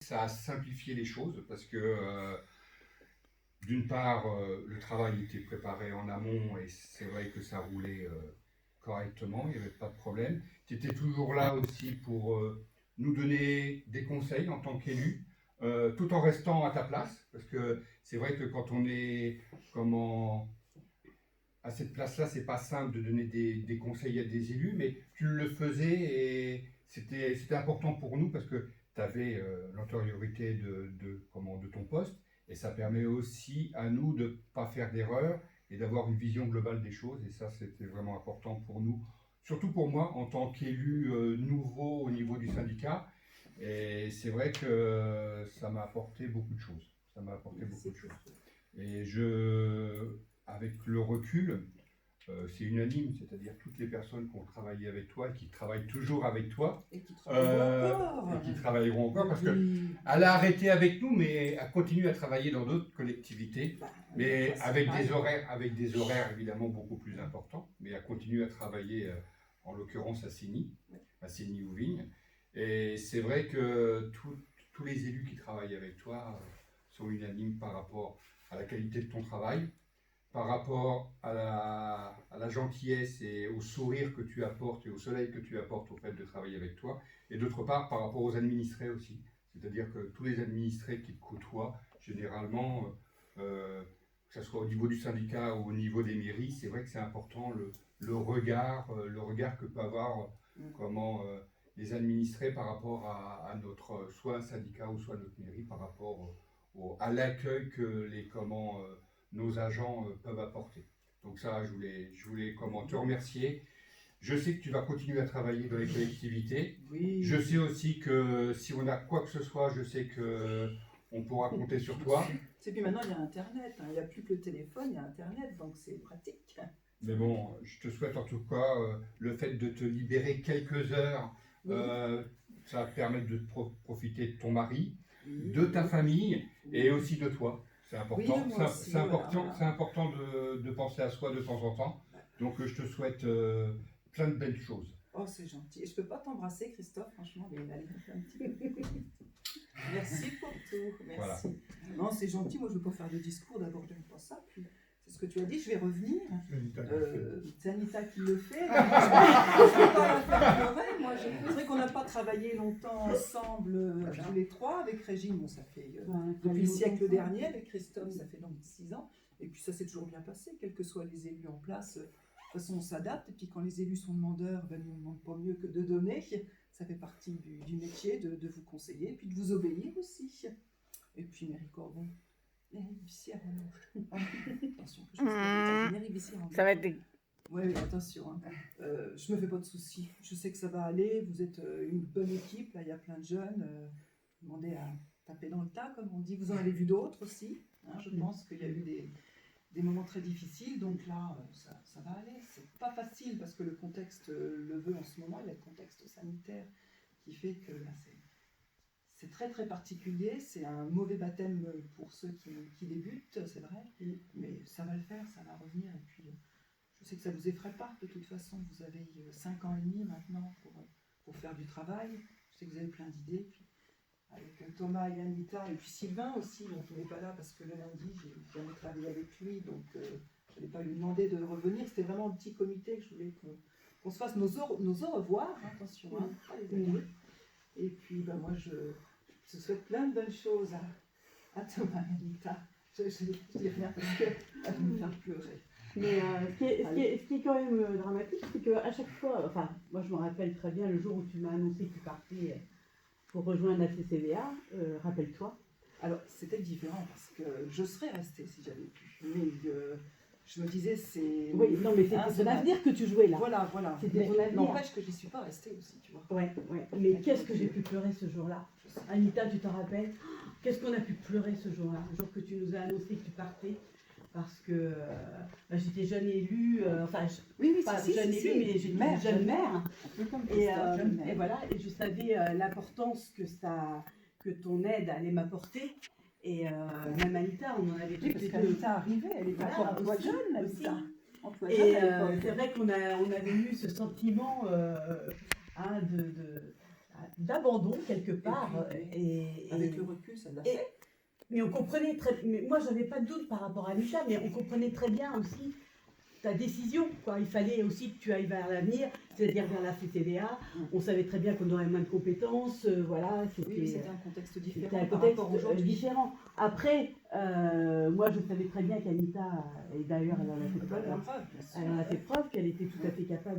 Ça a simplifié les choses parce que d'une part, le travail était préparé en amont et c'est vrai que ça roulait correctement, il n'y avait pas de problème. Tu étais toujours là aussi pour nous donner des conseils en tant qu'élu, tout en restant à ta place, parce que c'est vrai que quand on est comment, à cette place-là, c'est pas simple de donner des conseils à des élus, mais tu le faisais et c'était important pour nous parce que tu avais l'antériorité de ton poste et ça permet aussi à nous de ne pas faire d'erreurs et d'avoir une vision globale des choses et ça, c'était vraiment important pour nous, surtout pour moi en tant qu'élu nouveau au niveau du syndicat. Et c'est vrai que ça m'a apporté beaucoup de choses. Ça m'a apporté beaucoup de choses. Et avec le recul, c'est unanime, c'est-à-dire toutes les personnes qui ont travaillé avec toi, qui travaillent toujours avec toi, et qui travailleront encore. Et qui travailleront encore, parce qu'elle a arrêté avec nous, mais elle continue à travailler dans d'autres collectivités, mais avec des horaires évidemment beaucoup plus importants, mais elle continue à travailler, en l'occurrence à Signy-Ouvignes. Et c'est vrai que tous les élus qui travaillent avec toi sont unanimes par rapport à la qualité de ton travail, par rapport à la gentillesse et au sourire que tu apportes et au soleil que tu apportes au fait de travailler avec toi, et d'autre part par rapport aux administrés aussi. C'est-à-dire que tous les administrés qui te côtoient, généralement, que ce soit au niveau du syndicat ou au niveau des mairies, c'est vrai que c'est important le regard que peut avoir les administrés par rapport à notre soit un syndicat ou soit notre mairie par rapport à l'accueil que nos agents peuvent apporter. Donc ça, je voulais te remercier. Je sais que tu vas continuer à travailler dans les collectivités. Oui. Je sais aussi que si on a quoi que ce soit, je sais qu'on pourra compter sur toi. Et puis maintenant, il y a Internet. Il n'y a plus que le téléphone, il y a Internet, donc c'est pratique. Mais bon, je te souhaite en tout cas le fait de te libérer quelques heures, ça va te permettre de profiter de ton mari, de ta famille et aussi de toi. C'est important. Oui, c'est important de penser à soi de temps en temps. Donc je te souhaite plein de belles choses. Oh, c'est gentil. Et je ne peux pas t'embrasser, Christophe, franchement, mais allez, un petit peu. Merci pour tout. Merci. Voilà. Non, c'est gentil. Moi, je ne veux pas faire de discours. D'abord, je n'aime pas ça. Puis, c'est ce que tu as dit. Je vais revenir. C'est Anita qui le fait. Je ne peux pas la faire pleurer. Moi, c'est vrai qu'on n'a pas travaillé longtemps ensemble, tous les trois. Avec Régine, bon, ça fait depuis le siècle dernier. Avec Christophe, ça fait donc 6 ans. Et puis, ça s'est toujours bien passé, quels que soient les élus en place. De toute façon, on s'adapte. Et puis, quand les élus sont demandeurs, nous, on ne demande pas mieux que de donner. Ça fait partie du métier de vous conseiller, et puis de vous obéir aussi. Et puis, Mary Corbon, Mary Bissière en rouge. Attention, que je me Mary Bissière en rouge. Ça va être... Oui, attention. Hein. Je me fais pas de soucis. Je sais que ça va aller. Vous êtes une bonne équipe. Là, il y a plein de jeunes. Demandez à taper dans le tas, comme on dit. Vous en avez vu d'autres aussi. Hein, je pense qu'il y a eu des moments très difficiles, donc là, ça va aller. C'est pas facile parce que le contexte le veut en ce moment. Il y a le contexte sanitaire qui fait que là, c'est très très particulier. C'est un mauvais baptême pour ceux qui débutent, c'est vrai, mais ça va le faire, ça va revenir. Et puis, je sais que ça vous effraie pas de toute façon. Vous avez 5 ans et demi maintenant pour faire du travail. Je sais que vous avez plein d'idées. Puis, avec Thomas et Anita, et puis Sylvain aussi, dont on n'est pas là parce que le lundi, j'ai jamais travaillé avec lui, donc je n'allais pas lui demander de revenir. C'était vraiment un petit comité que je voulais qu'on se fasse nos au revoir, attention, hein, pas les amis. Et puis, moi, je souhaite plein de bonnes choses à Thomas et Anita. Je dis rien parce qu'elle va me faire pleurer. Mais ce qui est quand même dramatique, c'est qu'à chaque fois, enfin, moi je me rappelle très bien le jour où tu m'as annoncé que tu partais pour rejoindre la CCVA, rappelle-toi. Alors, c'était différent parce que je serais restée si j'avais pu. Mais je me disais, c'est... Oui, non, mais c'était ton avenir que tu jouais là. Voilà. C'était ton avenir. N'empêche que je n'y suis pas restée aussi, tu vois. Ouais. Mais qu'est-ce que j'ai pu pleurer ce jour-là? Anita, tu t'en rappelles? Qu'est-ce qu'on a pu pleurer ce jour-là? Le jour que tu nous as annoncé que tu partais. Parce que j'étais jeune élue, jeune élue, mais j'étais une jeune mère. Et voilà, et je savais l'importance que ton aide allait m'apporter. Et même Anita, on en avait dit. Parce qu'Anita arrivait, elle était encore emploi jeune, Anita. Et c'est vrai qu'on avait eu ce sentiment d'abandon quelque part. Avec le recul, ça l'a et- fait. Mais on comprenait mais moi, j'avais pas de doute par rapport à Anita, mais on comprenait très bien aussi ta décision, quoi. Il fallait aussi que tu ailles vers l'avenir, c'est-à-dire vers la CCDA. On savait très bien qu'on aurait moins de compétences, voilà. Oui, c'était un contexte différent C'était un par contexte rapport aujourd'hui. différent. Après, moi, je savais très bien qu'Anita, et d'ailleurs, elle en a fait La preuve, preuve, bien sûr. elle en a fait preuve qu'elle était tout à fait capable